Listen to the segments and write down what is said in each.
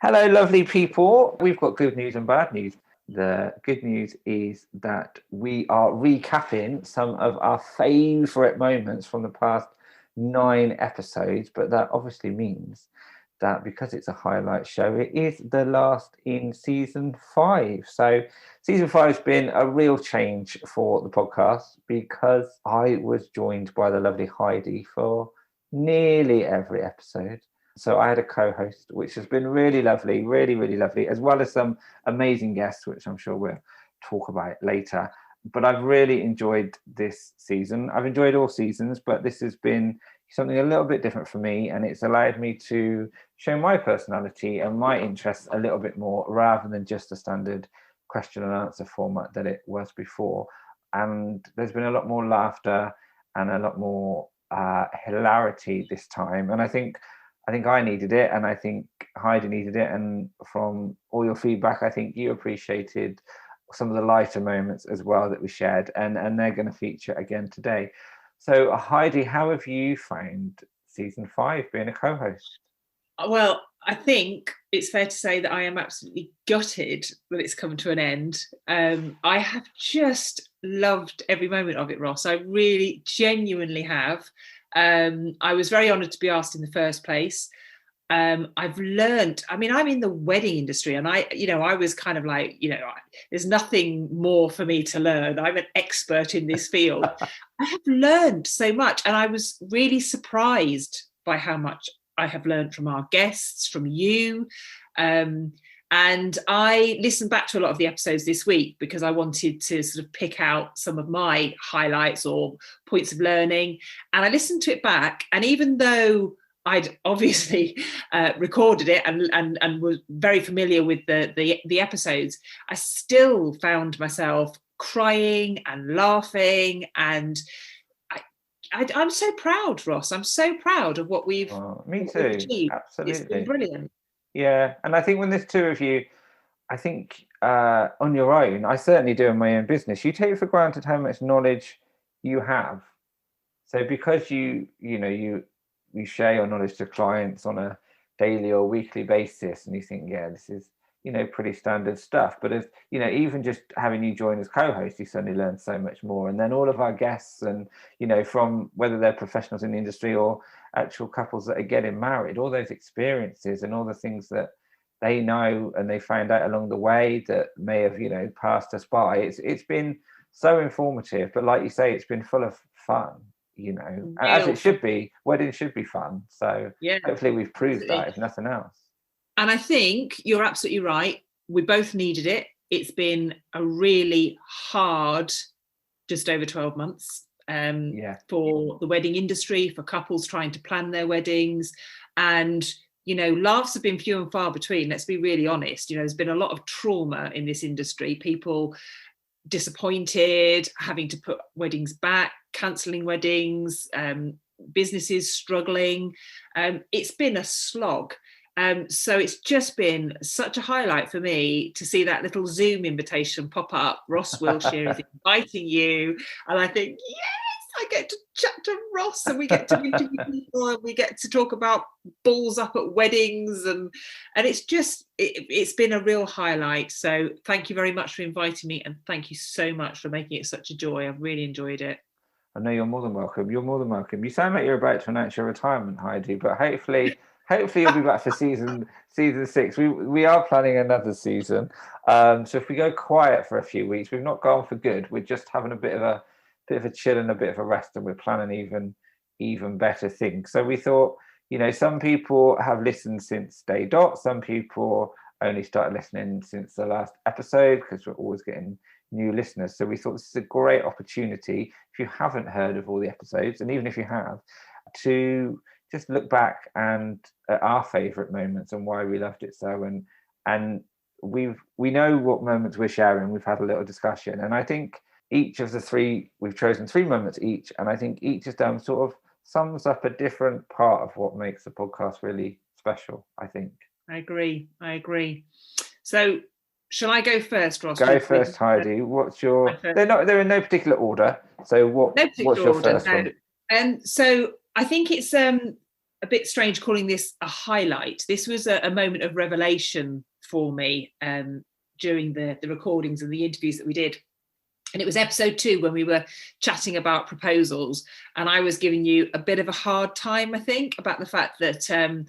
Hello, lovely people. We've got good news and bad news. The good news is that we are recapping some of our favourite moments from the past 9 episodes, but that obviously means that because it's a highlight show, it is the last in season 5. So, season 5 has been a real change for the podcast because I was joined by the lovely Heidi for nearly every episode. So I had a co-host, which has been really lovely, really, really lovely, as well as some amazing guests, which I'm sure we'll talk about later. But I've really enjoyed this season. I've enjoyed all seasons, but this has been something a little bit different for me, and it's allowed me to show my personality and my interests a little bit more, rather than just a standard question and answer format that it was before. And there's been a lot more laughter and a lot more hilarity this time. And I think I needed it, and I think Heidi needed it. And from all your feedback, I think you appreciated some of the lighter moments as well that we shared, and they're going to feature again today. So, Heidi, how have you found season 5 being a co-host? Well, I think it's fair to say that I am absolutely gutted that it's come to an end. I have just loved every moment of it, Ross. I really genuinely have. I was very honoured to be asked in the first place. I've learned, I'm in the wedding industry, and I was kind of like, there's nothing more for me to learn. I'm an expert in this field. I have learned so much, and I was really surprised by how much I have learned from our guests, from you. And I listened back to a lot of the episodes this week because I wanted to sort of pick out some of my highlights or points of learning. And I listened to it back, and even though I'd obviously recorded it and was very familiar with the episodes, I still found myself crying and laughing, and I'm so proud, Ross. I'm so proud of what we've achieved. Absolutely. It's been brilliant. Yeah, and I think when there's two of you, I think on your own, I certainly do in my own business, you take for granted how much knowledge you have. So because you share your knowledge to clients on a daily or weekly basis, and you think, yeah, this is pretty standard stuff. But as even just having you join as co-host, you suddenly learn so much more. And then all of our guests, and from whether they're professionals in the industry or actual couples that are getting married, all those experiences and all the things that they know and they found out along the way that may have passed us by. It's been so informative, but like you say, it's been full of fun. As it should be. Weddings should be fun. So yeah, hopefully we've proved that, if nothing else. And I think you're absolutely right. We both needed it. It's been a really hard, just over 12 months for the wedding industry, for couples trying to plan their weddings. And, laughs have been few and far between. Let's be really honest. There's been a lot of trauma in this industry. People disappointed, having to put weddings back, cancelling weddings, businesses struggling. It's been a slog. So it's just been such a highlight for me to see that little Zoom invitation pop up. Ross Wilshire is inviting you. And I think, yes, I get to chat to Ross, and we get to interview people, and we get to talk about balls up at weddings. And it's just, it's been a real highlight. So thank you very much for inviting me. And thank you so much for making it such a joy. I've really enjoyed it. I know you're more than welcome. You're more than welcome. You sound like you're about to announce your retirement, Heidi, but hopefully you'll be back for season 6. We are planning another season. So if we go quiet for a few weeks, we've not gone for good. We're just having a bit of a chill and a bit of a rest, and we're planning even better things. So we thought, some people have listened since day dot. Some people only started listening since the last episode, because we're always getting new listeners. So we thought this is a great opportunity, if you haven't heard of all the episodes, and even if you have, to just look back and at our favorite moments and why we loved it so. And we know what moments we're sharing. We've had a little discussion, and I think each of the 3, we've chosen 3 moments each, and I think each of them sort of sums up a different part of what makes the podcast really special, I think. I agree. So shall I go first, Ross? Go first, Heidi. What's your... They're in no particular order. So what's your first one? And so I think it's a bit strange calling this a highlight. This was a moment of revelation for me during the recordings and the interviews that we did. And it was episode 2 when we were chatting about proposals, and I was giving you a bit of a hard time, I think, about the fact that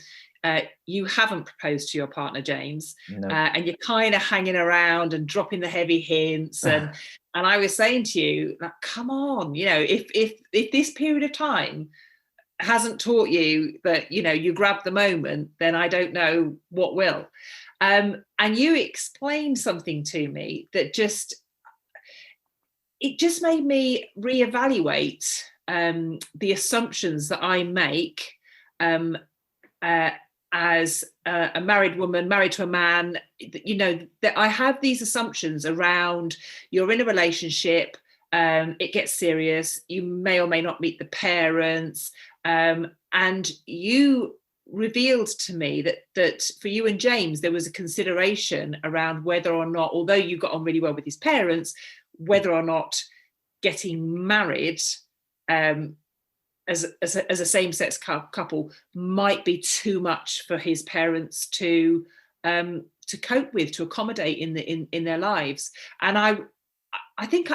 you haven't proposed to your partner, James, No. and you're kind of hanging around and dropping the heavy hints. And I was saying to you, like, come on, you know, if this period of time hasn't taught you that, you know, you grab the moment, then I don't know what will. And you explained something to me that just made me reevaluate the assumptions that I make as a married woman, married to a man. You know, that I have these assumptions around you're in a relationship, it gets serious, you may or may not meet the parents, and you revealed to me that for you and James, there was a consideration around whether or not, although you got on really well with his parents, whether or not getting married as a same-sex couple might be too much for his parents to cope with, to accommodate in their lives. And I think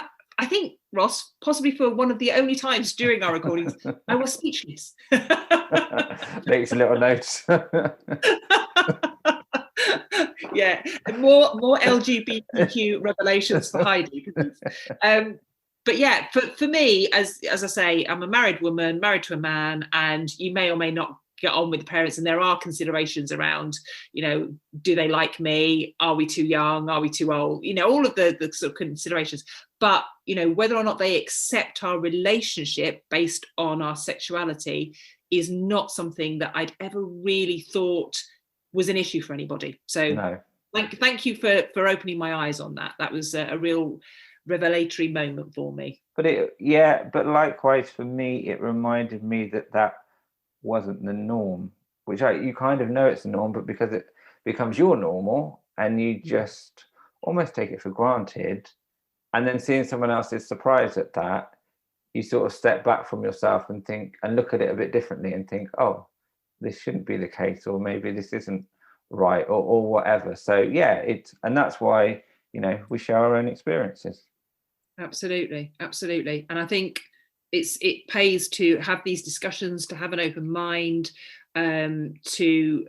Ross, possibly for one of the only times during our recordings, I was speechless. Makes a little note. Yeah, more LGBTQ revelations for Heidi. But yeah, for me, as I say, I'm a married woman, married to a man, and you may or may not get on with the parents, and there are considerations around, you know, do they like me? Are we too young? Are we too old? You know, all of the sort of considerations. But, you know, whether or not they accept our relationship based on our sexuality is not something that I'd ever really thought was an issue for anybody. So No. thank you for opening my eyes on that. That was a real revelatory moment for me. But likewise for me, it reminded me that wasn't the norm, which you kind of know it's the norm, but because it becomes your normal and you just almost take it for granted, and then seeing someone else's surprise at that, you sort of step back from yourself and think and look at it a bit differently and think, oh, this shouldn't be the case, or maybe this isn't right, or whatever. So yeah, and that's why, you know, we share our own experiences. Absolutely. And I think it pays to have these discussions, to have an open mind, to,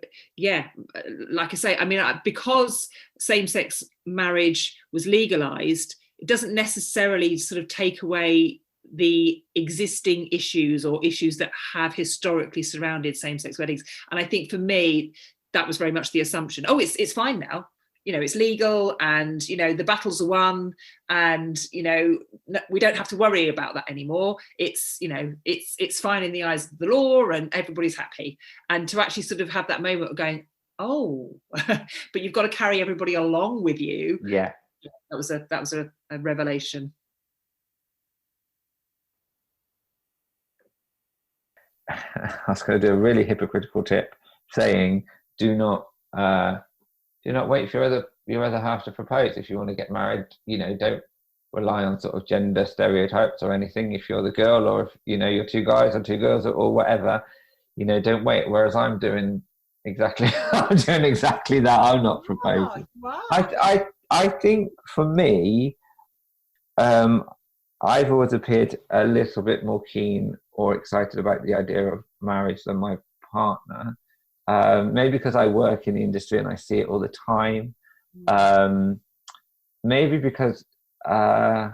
like I say, I mean, because same-sex marriage was legalized, it doesn't necessarily sort of take away the existing issues or issues that have historically surrounded same-sex weddings. And I think for me, that was very much the assumption. Oh, it's fine now. You know, it's legal, and, you know, the battles are won, and, you know, we don't have to worry about that anymore. It's, you know, it's fine in the eyes of the law, and everybody's happy. And to actually sort of have that moment of going, oh, but you've got to carry everybody along with you. Yeah. That was a revelation. I was going to do a really hypocritical tip saying, do not wait for your other half to propose if you want to get married. You know, don't rely on sort of gender stereotypes or anything. If you're the girl, or if, you know, you're 2 guys or 2 girls, or whatever, you know, don't wait. Whereas I'm doing exactly that. I'm not proposing. Wow. I think for me, I've always appeared a little bit more keen or excited about the idea of marriage than my partner. Maybe because I work in the industry and I see it all the time. Maybe because, how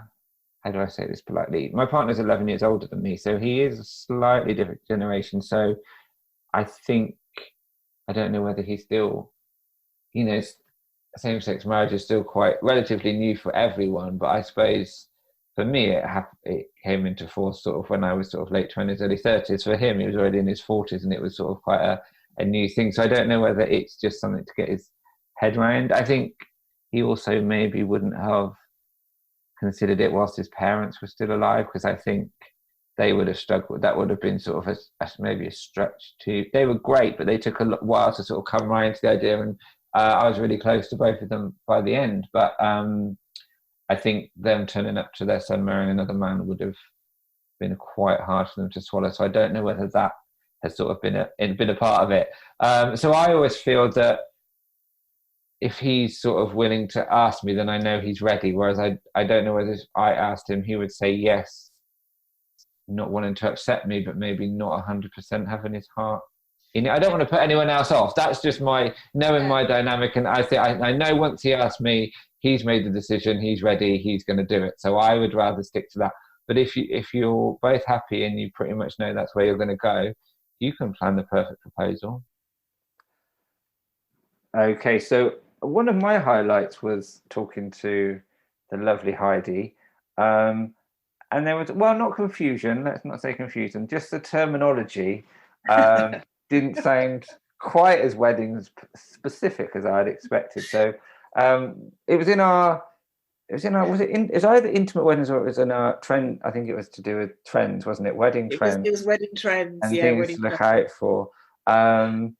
do I say this politely? My partner's 11 years older than me, so he is a slightly different generation. So I think, I don't know whether he's still, you know, same-sex marriage is still quite relatively new for everyone. But I suppose for me, it came into force sort of when I was sort of late 20s, early 30s. For him, he was already in his 40s, and it was sort of quite a new thing. So I don't know whether it's just something to get his head around. I think he also maybe wouldn't have considered it whilst his parents were still alive, because I think they would have struggled. That would have been sort of maybe a stretch too. They were great, but they took a while to sort of come around to the idea, and I was really close to both of them by the end. But I think them turning up to their son marrying another man would have been quite hard for them to swallow. So I don't know whether that has sort of been a part of it. So I always feel that if he's sort of willing to ask me, then I know he's ready. Whereas I don't know whether if I asked him, he would say yes, not wanting to upset me, but maybe not 100% having his heart. I don't want to put anyone else off. That's just my knowing my dynamic. And I know once he asked me, he's made the decision, he's ready, he's going to do it. So I would rather stick to that. But if you're both happy and you pretty much know that's where you're going to go, you can plan the perfect proposal. Okay, so one of my highlights was talking to the lovely Heidi. And there was, well, not confusion, let's not say confusion, just the terminology didn't sound quite as wedding specific as I had expected. So it was either intimate weddings or it was in our trend. I think it was to do with trends, wasn't it? Wedding trends. It was wedding trends, and things to look out for. And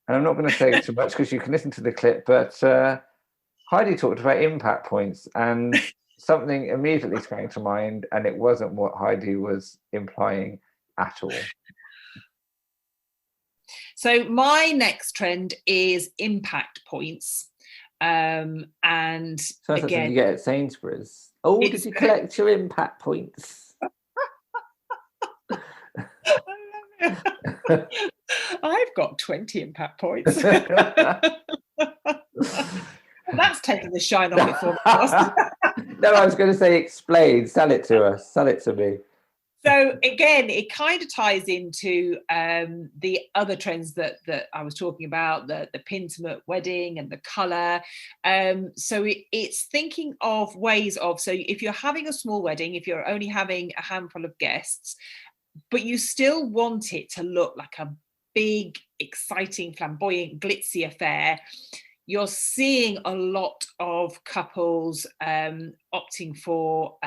I'm not going to say too much because you can listen to the clip, but Heidi talked about impact points, and something immediately sprang to mind, and it wasn't what Heidi was implying at all. So my next trend is impact points. And so that's again, you get at Sainsbury's. Oh, did you collect your impact points? I've got 20 impact points. That's taking the shine off it for me. No, I was going to say explain, sell it to us, sell it to me. So again, it kind of ties into the other trends that I was talking about, the pintimate wedding and the colour. So it's thinking of ways of, so if you're having a small wedding, if you're only having a handful of guests, but you still want it to look like a big, exciting, flamboyant, glitzy affair, you're seeing a lot of couples opting for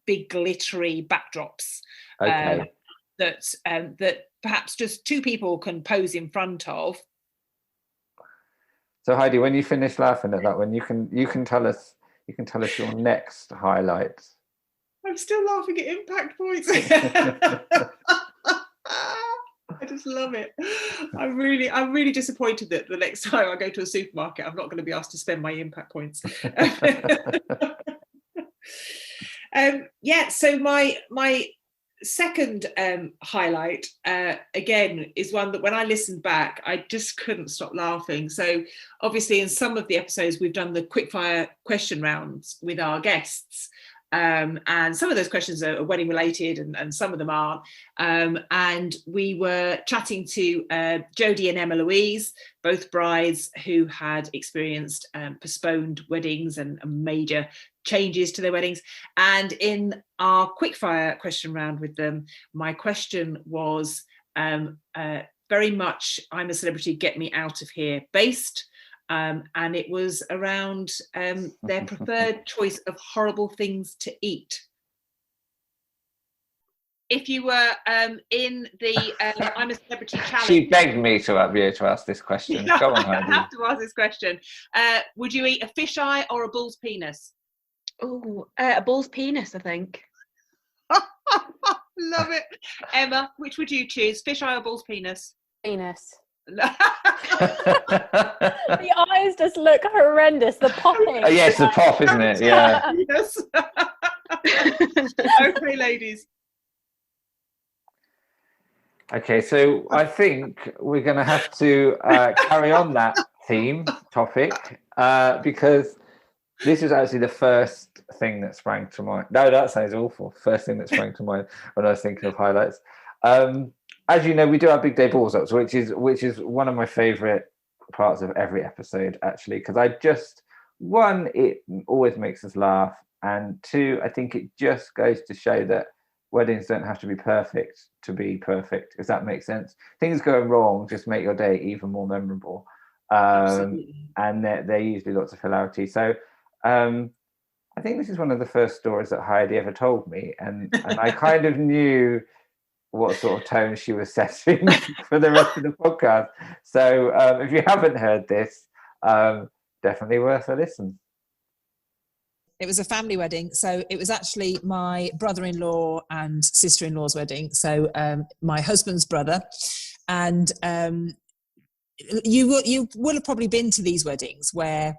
big glittery backdrops. Okay. That perhaps just two people can pose in front of. So Heidi, when you finish laughing at that one, you can tell us your next highlight. I'm still laughing at impact points. I just love it. I'm really disappointed that the next time I go to a supermarket, I'm not going to be asked to spend my impact points. So my second highlight again is one that when I listened back, I just couldn't stop laughing. So obviously in some of the episodes we've done the quickfire question rounds with our guests. And some of those questions are wedding related and some of them aren't. And we were chatting to Jodie and Emma Louise, both brides who had experienced postponed weddings and major changes to their weddings. And in our quickfire question round with them, my question was very much I'm a Celebrity, get me out of here based. And it was around their preferred choice of horrible things to eat. If you were in the I'm a Celebrity challenge... She begged me to be able to ask this question. Go on, Heidi. I have to ask this question. Would you eat a fisheye or a bull's penis? Oh, a bull's penis, I think. Love it. Emma, which would you choose, fisheye or bull's penis? Penis. The eyes just look horrendous. The popping. Oh, yeah, it's the pop, isn't it? Yeah. Yes. Okay, ladies. Okay, so I think we're going to have to carry on that theme topic because this is actually the first thing that sprang to mind. No, that sounds awful. First thing that sprang to mind when I was thinking of highlights. As you know, we do our big day balls ups, which is one of my favourite parts of every episode, actually, because one, it always makes us laugh, and two, I think it just goes to show that weddings don't have to be perfect to be perfect, if that makes sense. Things going wrong just make your day even more memorable, and they're usually lots of hilarity. So I think this is one of the first stories that Heidi ever told me, and I kind of knew what sort of tone she was setting for the rest of the podcast. So if you haven't heard this, definitely worth a listen. It was a family wedding. So it was actually my brother-in-law and sister-in-law's wedding. So my husband's brother. And you will have probably been to these weddings where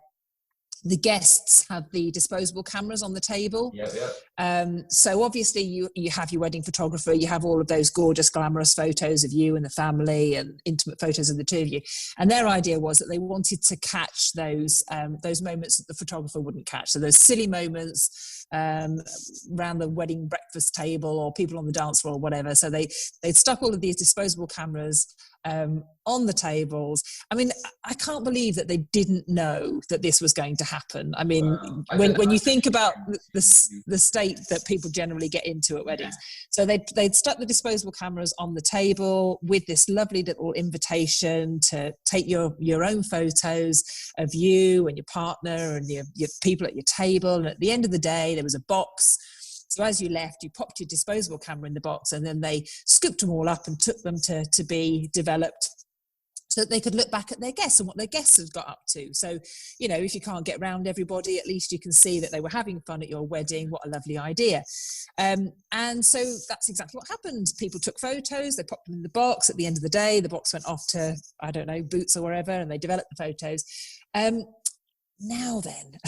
the guests have the disposable cameras on the table. So obviously you have your wedding photographer, you have all of those gorgeous, glamorous photos of you and the family and intimate photos of the two of you. And their idea was that they wanted to catch those moments that the photographer wouldn't catch. So those silly moments around the wedding breakfast table or people on the dance floor or whatever. So they'd stuck all of these disposable cameras on the tables. I mean, I can't believe that they didn't know that this was going to happen. I mean, when you think about the state that people generally get into at weddings. So they'd stuck the disposable cameras on the table with this lovely little invitation to take your own photos of you and your partner and your people at your table. And at the end of the day, there was a box. So as you left, you popped your disposable camera in the box, and then they scooped them all up and took them to be developed so that they could look back at their guests and what their guests have got up to. So, you know, if you can't get round everybody, at least you can see that they were having fun at your wedding. What a lovely idea. And so that's exactly what happened. People took photos, they popped them in the box. At the end of the day, the box went off to, I don't know, Boots or wherever, and they developed the photos. Now then,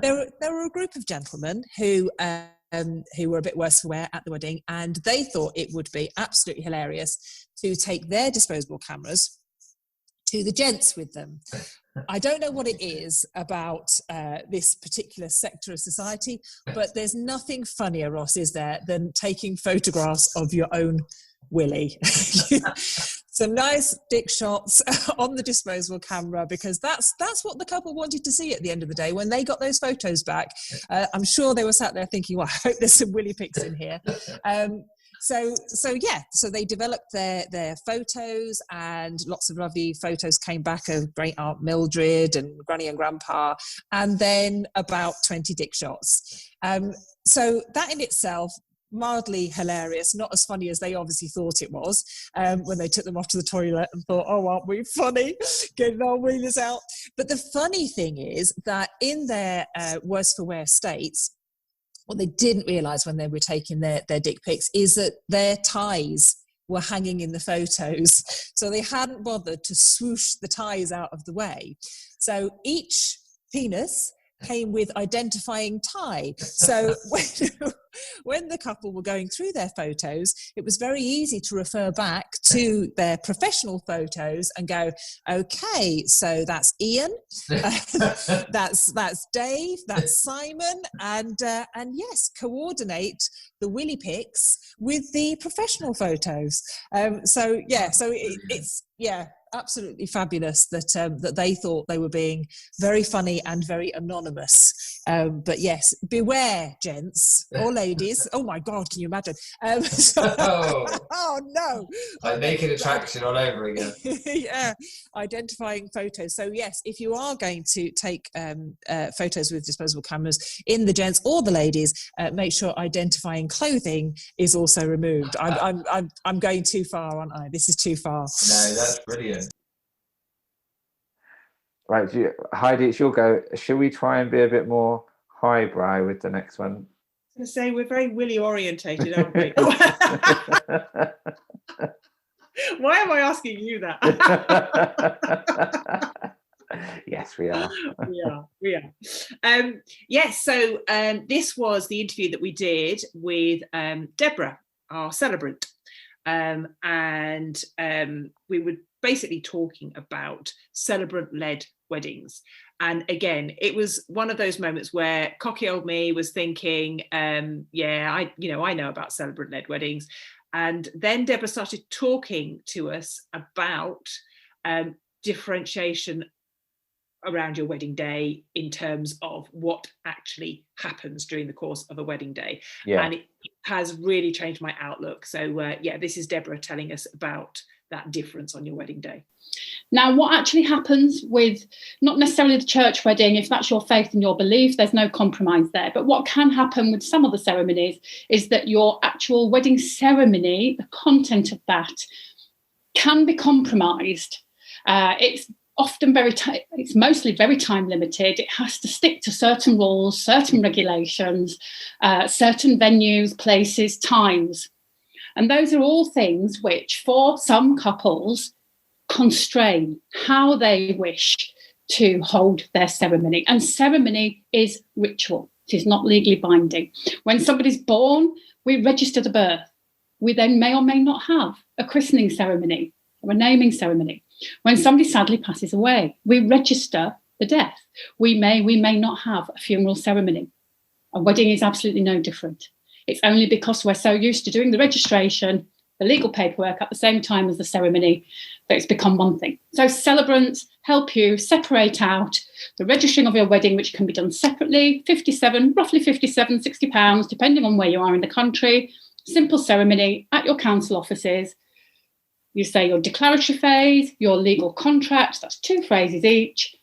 there were a group of gentlemen who were a bit worse for wear at the wedding, and they thought it would be absolutely hilarious to take their disposable cameras to the gents with them. I don't know what it is about this particular sector of society, but there's nothing funnier, Ross, is there, than taking photographs of your own willy. Some nice dick shots on the disposable camera, because that's what the couple wanted to see at the end of the day when they got those photos back. I'm sure they were sat there thinking, well, I hope there's some willy pics in here. So they developed their photos, and lots of lovely photos came back of great Aunt Mildred and Granny and Grandpa, and then about 20 dick shots. So that in itself, mildly hilarious, not as funny as they obviously thought it was when they took them off to the toilet and thought, oh, aren't we funny, getting our wheelers out. But the funny thing is that in their worse for wear states, what they didn't realise when they were taking their dick pics is that their ties were hanging in the photos. So they hadn't bothered to swoosh the ties out of the way. So each penis came with identifying tie. So when the couple were going through their photos, it was very easy to refer back to their professional photos and go, okay, so that's Ian, that's Dave, that's Simon, and coordinate the willy pics with the professional photos. It's absolutely fabulous that they thought they were being very funny and very anonymous. But yes, beware, gents or ladies. Oh my God, can you imagine? Oh no! Like naked attraction all over again. Yeah, identifying photos. So yes, if you are going to take photos with disposable cameras in the gents or the ladies, make sure identifying clothing is also removed. I'm going too far, aren't I? This is too far. No, that's brilliant. Right, Heidi, it's your go. Should we try and be a bit more highbrow with the next one? I was going to say, we're very willy orientated, aren't we? Why am I asking you that? Yes, we are. We are. Yes, so this was the interview that we did with Deborah, our celebrant. And we were basically talking about celebrant-led weddings. And again, it was one of those moments where cocky old me was thinking, I know about celebrant-led weddings. And then Deborah started talking to us about differentiation around your wedding day in terms of what actually happens during the course of a wedding day. Yeah. And it has really changed my outlook. So this is Deborah telling us about that difference on your wedding day. Now, what actually happens with not necessarily the church wedding, if that's your faith and your belief, there's no compromise there. But what can happen with some of the ceremonies is that your actual wedding ceremony, the content of that, can be compromised. It's often it's mostly very time limited. It has to stick to certain rules, certain regulations, certain venues, places, times. And those are all things which, for some couples, constrain how they wish to hold their ceremony. And ceremony is ritual. It is not legally binding. When somebody's born, we register the birth. We then may or may not have a christening ceremony or a naming ceremony. When somebody sadly passes away, we register the death. We may not have a funeral ceremony. A wedding is absolutely no different. It's only because we're so used to doing the registration, the legal paperwork at the same time as the ceremony, that it's become one thing. So celebrants help you separate out the registering of your wedding, which can be done separately, roughly 57, 60 pounds, depending on where you are in the country. Simple ceremony at your council offices. You say your declaratory phase, your legal contract, that's 2 phrases each.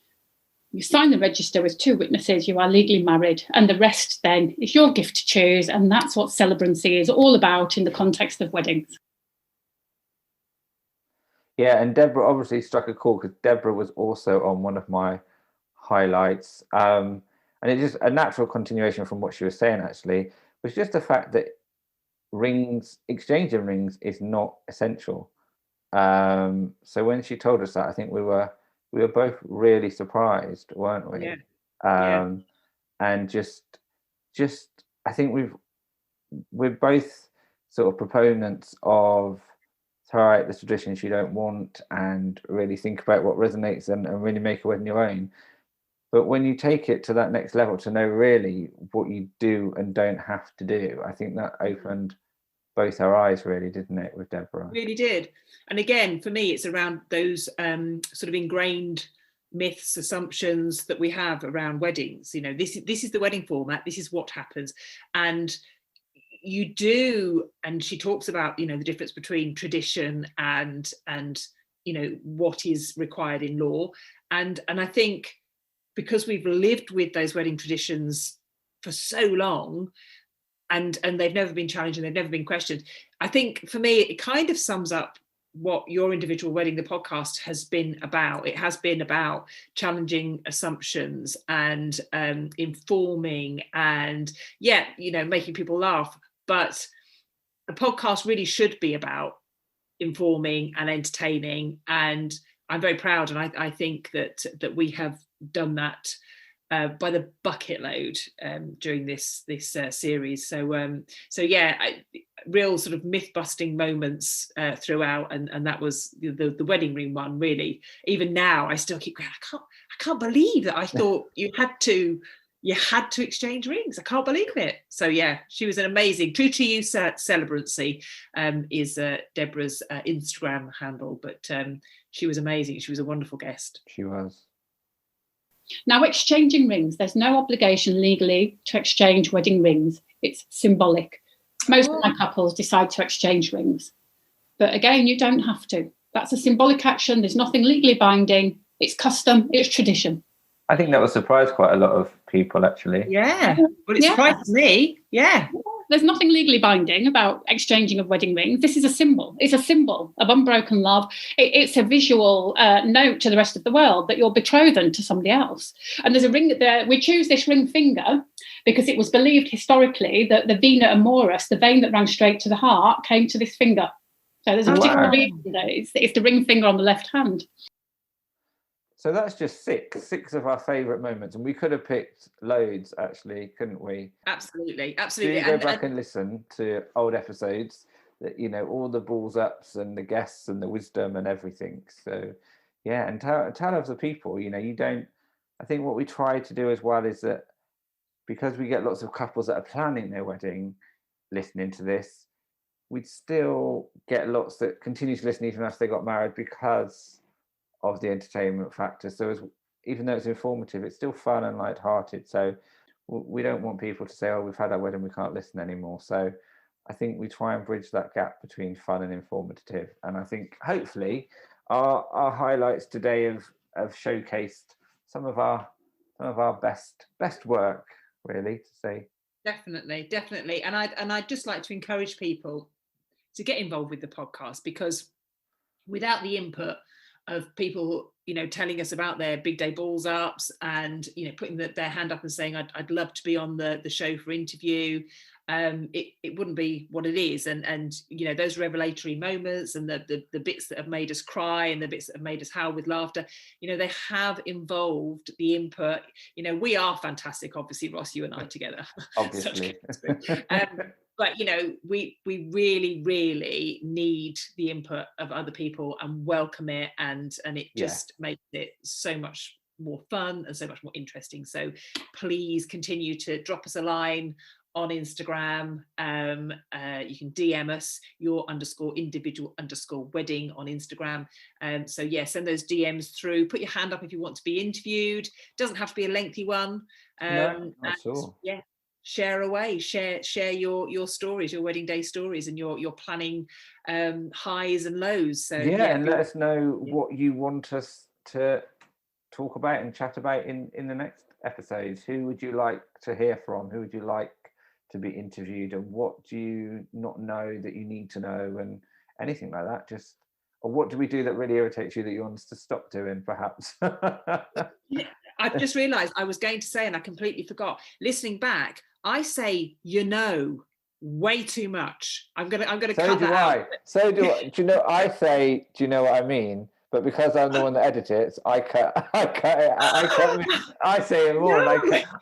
You sign the register with 2 witnesses, you are legally married, and the rest then is your gift to choose, and that's what Celebrancy is all about in the context of weddings. Yeah, and Deborah obviously struck a chord, because Deborah was also on one of my highlights. And it's just a natural continuation from what she was saying, actually, was just the fact that exchanging rings is not essential. So when she told us that, I think we were both really surprised, weren't we? Yeah. And just I think we're both sort of proponents of throw out the traditions you don't want and really think about what resonates and really make a wedding your own. But when you take it to that next level, to know really what you do and don't have to do, I think that opened both our eyes, really, didn't it, with Deborah? Really did. And again, for me, it's around those sort of ingrained myths, assumptions that we have around weddings. You know, this is the wedding format, this is what happens. And you do, and she talks about, you know, the difference between tradition and you know, what is required in law. And I think because we've lived with those wedding traditions for so long, and they've never been challenged and they've never been questioned, I think for me it kind of sums up what Your Individual Wedding, the podcast, has been about. It has been about challenging assumptions and informing and, yeah, you know, making people laugh. But the podcast really should be about informing and entertaining, and I'm very proud, and I think that we have done that by the bucket load during this series. So yeah, real sort of myth busting moments throughout, and that was the wedding ring one. Really, even now I still keep going, I can't believe that I thought you had to exchange rings. I can't believe it. So yeah, she was an amazing. True to You Celebrancy is Deborah's Instagram handle, but she was amazing. She was a wonderful guest. She was. Now, exchanging rings, there's no obligation legally to exchange wedding rings. It's symbolic. Most of my couples decide to exchange rings. But again, you don't have to. That's a symbolic action. There's nothing legally binding. It's custom. It's tradition. I think that will surprise quite a lot of people, actually. Yeah. Well, it surprised me. Yeah. There's nothing legally binding about exchanging of wedding rings. This is a symbol. It's a symbol of unbroken love. It's a visual note to the rest of the world that you're betrothed to somebody else. And there's a ring there. We choose this ring finger because it was believed historically that the vena amoris, the vein that ran straight to the heart, came to this finger. So there's a particular reason that it's the ring finger on the left hand. So that's just six of our favourite moments, and we could have picked loads, actually, couldn't we? Absolutely. Do go back and listen to old episodes, that, you know, all the balls ups and the guests and the wisdom and everything. So yeah, and tell other people, you know, I think what we try to do as well is that, because we get lots of couples that are planning their wedding listening to this, we'd still get lots that continue to listen even after they got married, because of the entertainment factor. So even though it's informative, it's still fun and light-hearted. So we don't want people to say, oh, we've had our wedding, we can't listen anymore. So I think we try and bridge that gap between fun and informative. And I think hopefully our highlights today have showcased some of our best work, really, to say. Definitely. And I'd just like to encourage people to get involved with the podcast, because without the input of people telling us about their big day balls ups, and putting their hand up and saying, I'd love to be on the show for interview. It wouldn't be what it is, and those revelatory moments, and the bits that have made us cry, and the bits that have made us howl with laughter, they have involved the input. We are fantastic, obviously, Ross, you and I together. Obviously. But we really, really need the input of other people and welcome it, and it just makes it so much more fun and so much more interesting. So please continue to drop us a line on Instagram. You can DM us your _individual_wedding on Instagram. So send those DMs through. Put your hand up if you want to be interviewed. Doesn't have to be a lengthy one. No, not sure. Yeah. Share away, share your stories, your wedding day stories, and your planning highs and lows. So and let us know what you want us to talk about and chat about in the next episodes. Who would you like to hear from? Who would you like to be interviewed? And what do you not know that you need to know? And anything like that. Or what do we do that really irritates you that you want us to stop doing, perhaps? I've just realised I was going to say, and I completely forgot. Listening back, I say way too much. I'm gonna cut that out. So do I. Do you know? I say, do you know what I mean? But because I'm the one that edits it, I say it more, and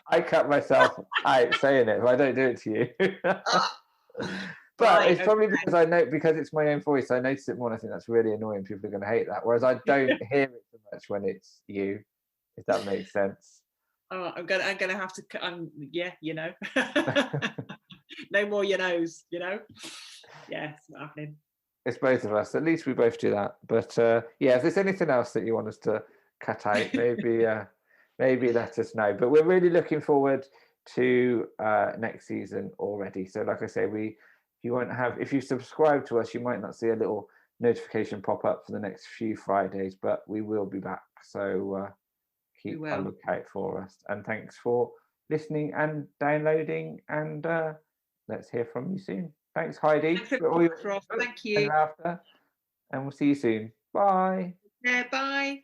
I cut myself out saying it. But I don't do it to you. But it's probably because it's my own voice. I notice it more, and I think that's really annoying. People are going to hate that. Whereas I don't hear it so much when it's you, if that makes sense. Oh, I'm gonna have to. No more knows. Yeah, it's not happening. It's both of us. At least we both do that. But if there's anything else that you want us to cut out, maybe let us know. But we're really looking forward to next season already. So, like I say, if you subscribe to us, you might not see a little notification pop up for the next few Fridays, but we will be back. So keep a lookout for us. And thanks for listening and downloading. And let's hear from you soon. Thanks, Heidi. Thank you. And we'll see you soon. Bye. Yeah, bye.